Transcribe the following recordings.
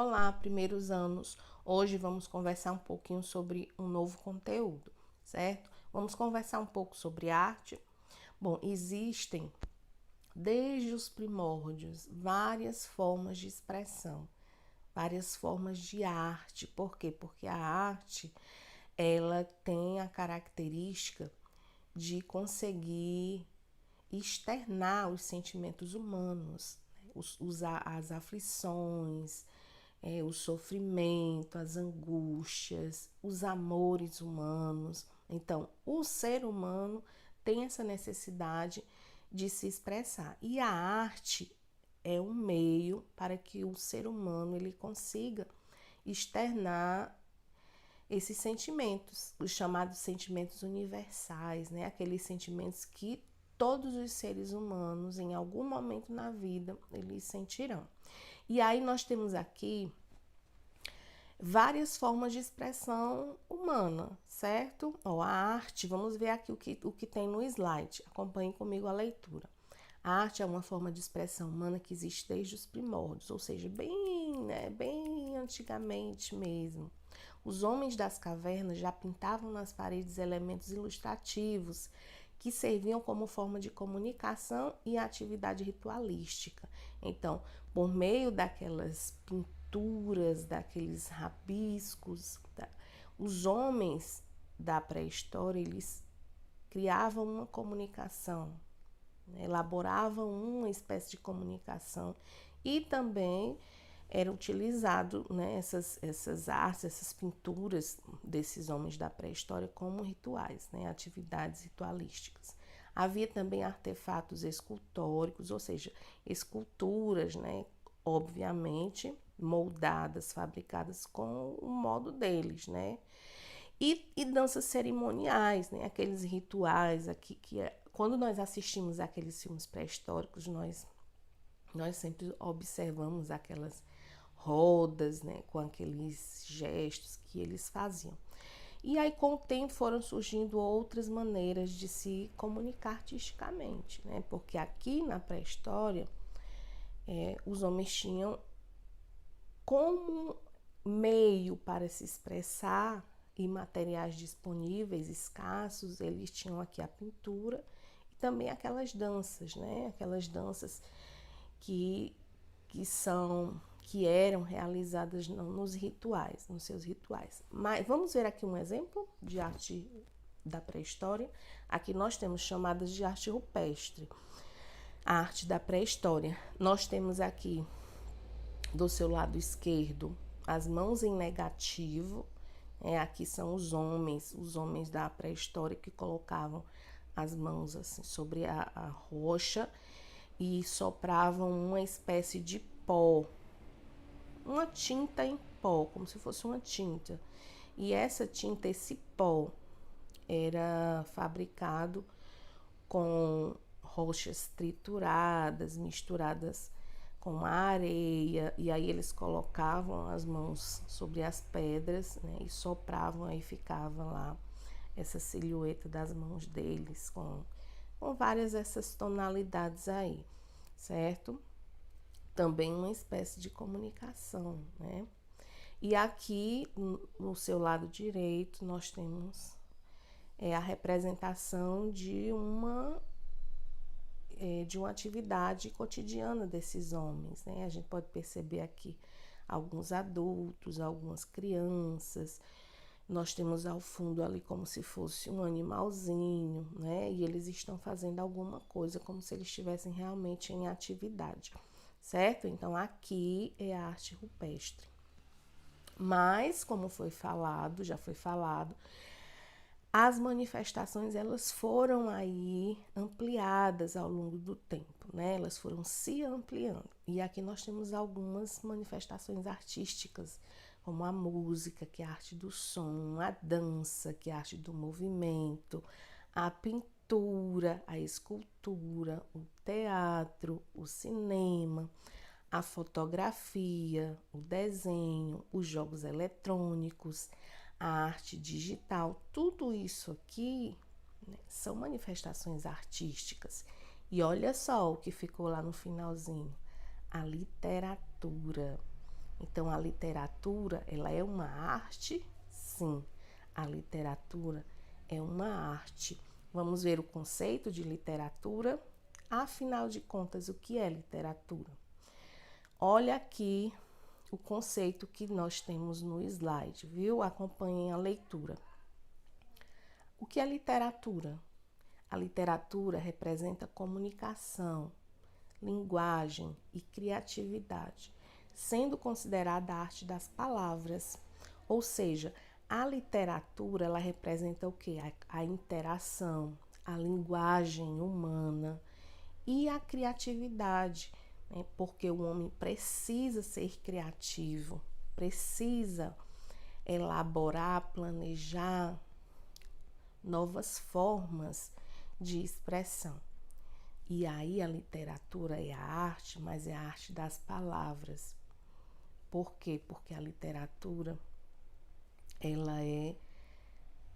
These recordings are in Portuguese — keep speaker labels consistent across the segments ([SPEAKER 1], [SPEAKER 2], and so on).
[SPEAKER 1] Olá, primeiros anos. Hoje vamos conversar um pouquinho sobre um novo conteúdo, certo? Vamos conversar um pouco sobre arte. Bom, existem desde os primórdios várias formas de expressão, várias formas de arte. Por quê? Porque a arte, ela tem a característica de conseguir externar os sentimentos humanos, né? As aflições, o sofrimento, as angústias, os amores humanos. Então, o ser humano tem essa necessidade de se expressar. E a arte é um meio para que o ser humano ele consiga externar esses sentimentos, os chamados sentimentos universais, né? Aqueles sentimentos que todos os seres humanos, em algum momento na vida, eles sentirão. E aí nós temos aqui várias formas de expressão humana, certo? Ó, a arte, vamos ver aqui o que tem no slide. Acompanhe comigo a leitura. A arte é uma forma de expressão humana que existe desde os primórdios, ou seja, bem antigamente mesmo. Os homens das cavernas já pintavam nas paredes elementos ilustrativos que serviam como forma de comunicação e atividade ritualística. Então, por meio daquelas pinturas, daqueles rabiscos, os homens da pré-história, eles criavam uma comunicação, né? Elaboravam uma espécie de comunicação e também era utilizado, né, essas artes, essas pinturas desses homens da pré-história como rituais, né, atividades ritualísticas. Havia também artefatos escultóricos, ou seja, esculturas, né, obviamente moldadas, fabricadas com o modo deles, né? E danças cerimoniais, né? Aqueles rituais aqui quando nós assistimos aqueles filmes pré-históricos, nós sempre observamos aquelas rodas, né, com aqueles gestos que eles faziam. E aí, com o tempo, foram surgindo outras maneiras de se comunicar artisticamente, né? Porque aqui na pré-história, os homens tinham como meio para se expressar e materiais disponíveis, escassos, eles tinham aqui a pintura e também aquelas danças, né? Aquelas danças que eram realizadas nos rituais, nos seus rituais. Mas vamos ver aqui um exemplo de arte da pré-história. Aqui nós temos chamadas de arte rupestre, a arte da pré-história. Nós temos aqui do seu lado esquerdo as mãos em negativo. Aqui são os homens da pré-história que colocavam as mãos assim sobre a rocha e sopravam uma espécie de pó, uma tinta em pó, como se fosse uma tinta. E essa tinta, esse pó, era fabricado com rochas trituradas, misturadas com areia, e aí eles colocavam as mãos sobre as pedras, né, e sopravam, aí ficava lá essa silhueta das mãos deles com várias essas tonalidades aí, certo? Também uma espécie de comunicação, né? E aqui, no seu lado direito, nós temos a representação de uma atividade cotidiana desses homens, né? A gente pode perceber aqui alguns adultos, algumas crianças. Nós temos ao fundo ali como se fosse um animalzinho, né? E eles estão fazendo alguma coisa, como se eles estivessem realmente em atividade, certo? Então, aqui é a arte rupestre. Mas, como já foi falado, as manifestações elas foram aí ampliadas ao longo do tempo, né? Elas foram se ampliando. E aqui nós temos algumas manifestações artísticas, como a música, que é a arte do som, a dança, que é a arte do movimento, a pintura, a escultura, o teatro, o cinema, a fotografia, o desenho, os jogos eletrônicos, a arte digital. Tudo isso aqui, né, são manifestações artísticas. E olha só o que ficou lá no finalzinho: a literatura. Então, a literatura, ela é uma arte? Sim, a literatura é uma arte. Vamos ver o conceito de literatura? Afinal de contas, o que é literatura? Olha aqui o conceito que nós temos no slide, viu? Acompanhem a leitura. O que é literatura? A literatura representa comunicação, linguagem e criatividade, sendo considerada a arte das palavras. Ou seja, a literatura, ela representa o quê? A interação, a linguagem humana e a criatividade, né? Porque o homem precisa ser criativo, precisa elaborar, planejar novas formas de expressão. E aí a literatura é a arte, mas é a arte das palavras. Por quê? Porque a literatura, ela é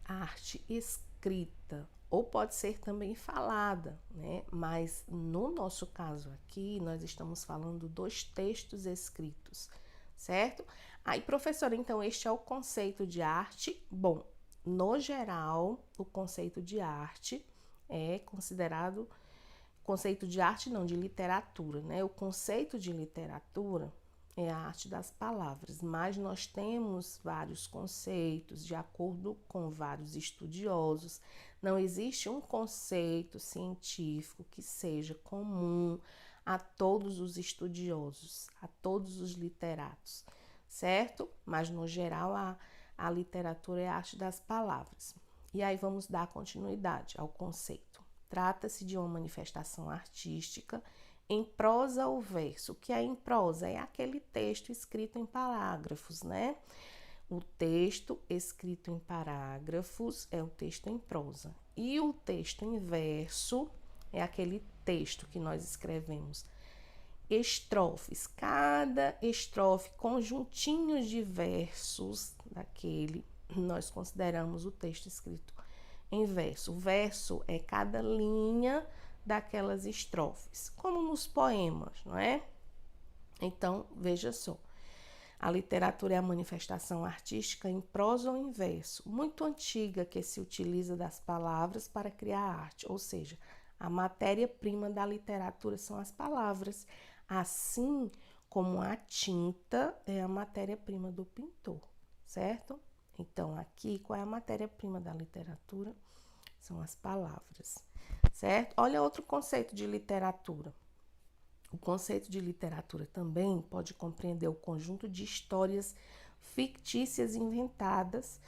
[SPEAKER 1] arte escrita, ou pode ser também falada, né? Mas no nosso caso aqui, nós estamos falando dos textos escritos, certo? Aí, professora, então este é o conceito de arte. Bom, no geral, o conceito de arte é considerado conceito de arte não, de literatura, né? O conceito de literatura é a arte das palavras, mas nós temos vários conceitos de acordo com vários estudiosos. Não existe um conceito científico que seja comum a todos os estudiosos, a todos os literatos, certo? Mas no geral a literatura é a arte das palavras. E aí vamos dar continuidade ao conceito. Trata-se de uma manifestação artística em prosa ou verso. O que é em prosa? É aquele texto escrito em parágrafos, né? O texto escrito em parágrafos é o texto em prosa. E o texto em verso é aquele texto que nós escrevemos estrofes. Cada estrofe, conjuntinhos de versos daquele, nós consideramos o texto escrito em verso. O verso é cada linha daquelas estrofes, como nos poemas, não é? Então, veja só. A literatura é a manifestação artística em prosa ou em verso, muito antiga, que se utiliza das palavras para criar arte, ou seja, a matéria-prima da literatura são as palavras, assim como a tinta é a matéria-prima do pintor, certo? Então, aqui, qual é a matéria-prima da literatura? São as palavras, certo? Olha outro conceito de literatura. O conceito de literatura também pode compreender o conjunto de histórias fictícias inventadas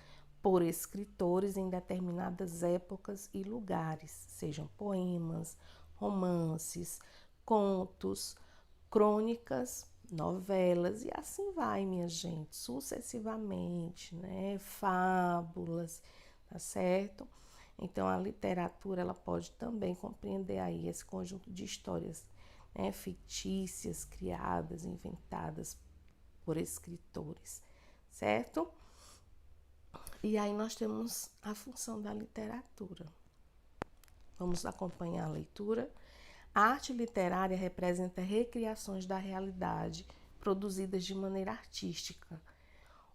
[SPEAKER 1] por escritores em determinadas épocas e lugares, sejam poemas, romances, contos, crônicas, novelas e assim vai, minha gente, sucessivamente, né? Fábulas, tá certo? Então, a literatura, ela pode também compreender aí esse conjunto de histórias, né, fictícias, criadas, inventadas por escritores, certo? E aí nós temos a função da literatura. Vamos acompanhar a leitura. A arte literária representa recriações da realidade produzidas de maneira artística,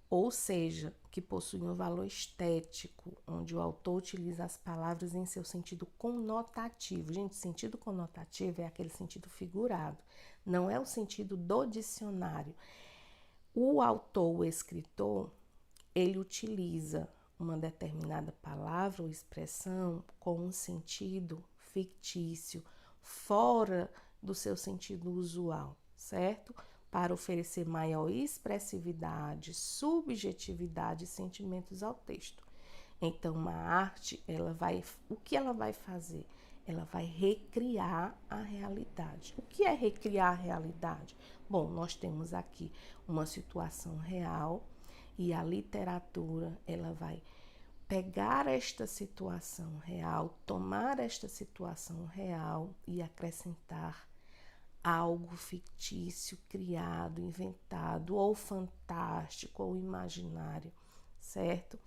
[SPEAKER 1] ou seja, que possuem um valor estético, onde o autor utiliza as palavras em seu sentido conotativo. Gente, sentido conotativo é aquele sentido figurado, não é o sentido do dicionário. O autor, o escritor, ele utiliza uma determinada palavra ou expressão com um sentido fictício, fora do seu sentido usual, certo? Para oferecer maior expressividade, subjetividade e sentimentos ao texto. Então, uma arte, o que ela vai fazer? Ela vai recriar a realidade. O que é recriar a realidade? Bom, nós temos aqui uma situação real e a literatura, ela vai pegar esta situação real, tomar esta situação real e acrescentar algo fictício, criado, inventado, ou fantástico, ou imaginário, certo?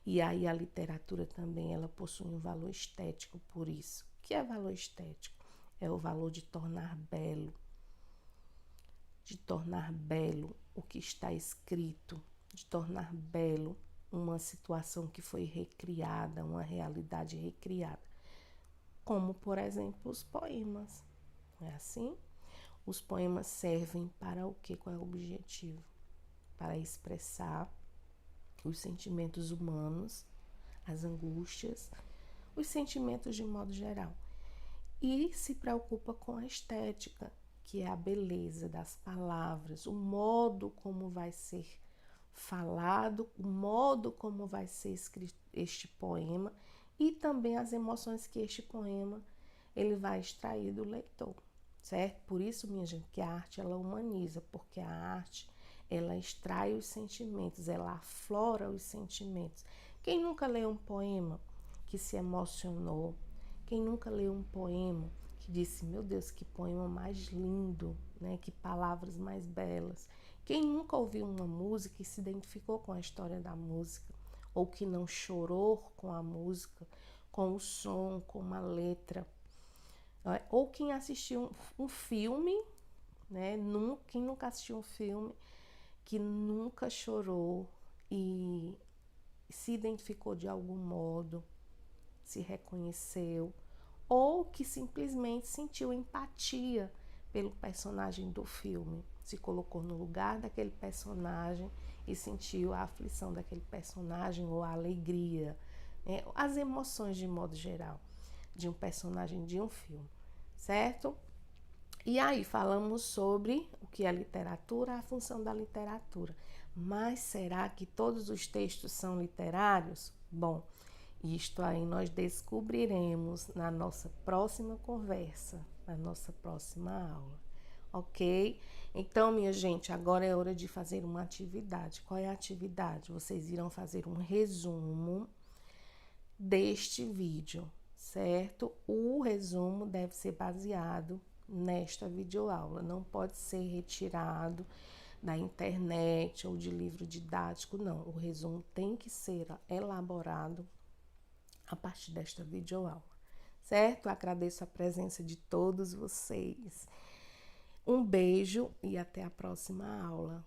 [SPEAKER 1] E aí a literatura também, ela possui um valor estético por isso. O que é valor estético? É o valor de tornar belo, de tornar belo o que está escrito, de tornar belo uma situação que foi recriada, uma realidade recriada. Como, por exemplo, os poemas. Não é assim? Os poemas servem para o quê? Qual é o objetivo? Para expressar os sentimentos humanos, as angústias, os sentimentos de modo geral. E se preocupa com a estética, que é a beleza das palavras, o modo como vai ser falado, o modo como vai ser escrito este poema e também as emoções que este poema ele vai extrair do leitor, certo? Por isso, minha gente, que a arte ela humaniza, porque a arte ela extrai os sentimentos, ela aflora os sentimentos. Quem nunca leu um poema que se emocionou? Quem nunca leu um poema que disse, meu Deus, que poema mais lindo, né? Que palavras mais belas. Quem nunca ouviu uma música e se identificou com a história da música, ou que não chorou com a música, com o som, com a letra, ou quem assistiu um filme, né? Quem nunca assistiu um filme que nunca chorou e se identificou de algum modo, se reconheceu, ou que simplesmente sentiu empatia pelo personagem do filme, se colocou no lugar daquele personagem e sentiu a aflição daquele personagem ou a alegria, né? As emoções de modo geral de um personagem de um filme, certo? E aí falamos sobre o que é literatura, a função da literatura. Mas será que todos os textos são literários? Bom, isto aí nós descobriremos na nossa próxima conversa, na nossa próxima aula, ok? Então, minha gente, agora é hora de fazer uma atividade. Qual é a atividade? Vocês irão fazer um resumo deste vídeo, certo? O resumo deve ser baseado nesta videoaula, não pode ser retirado da internet ou de livro didático, não. O resumo tem que ser elaborado a partir desta videoaula, certo? Agradeço a presença de todos vocês. Um beijo e até a próxima aula.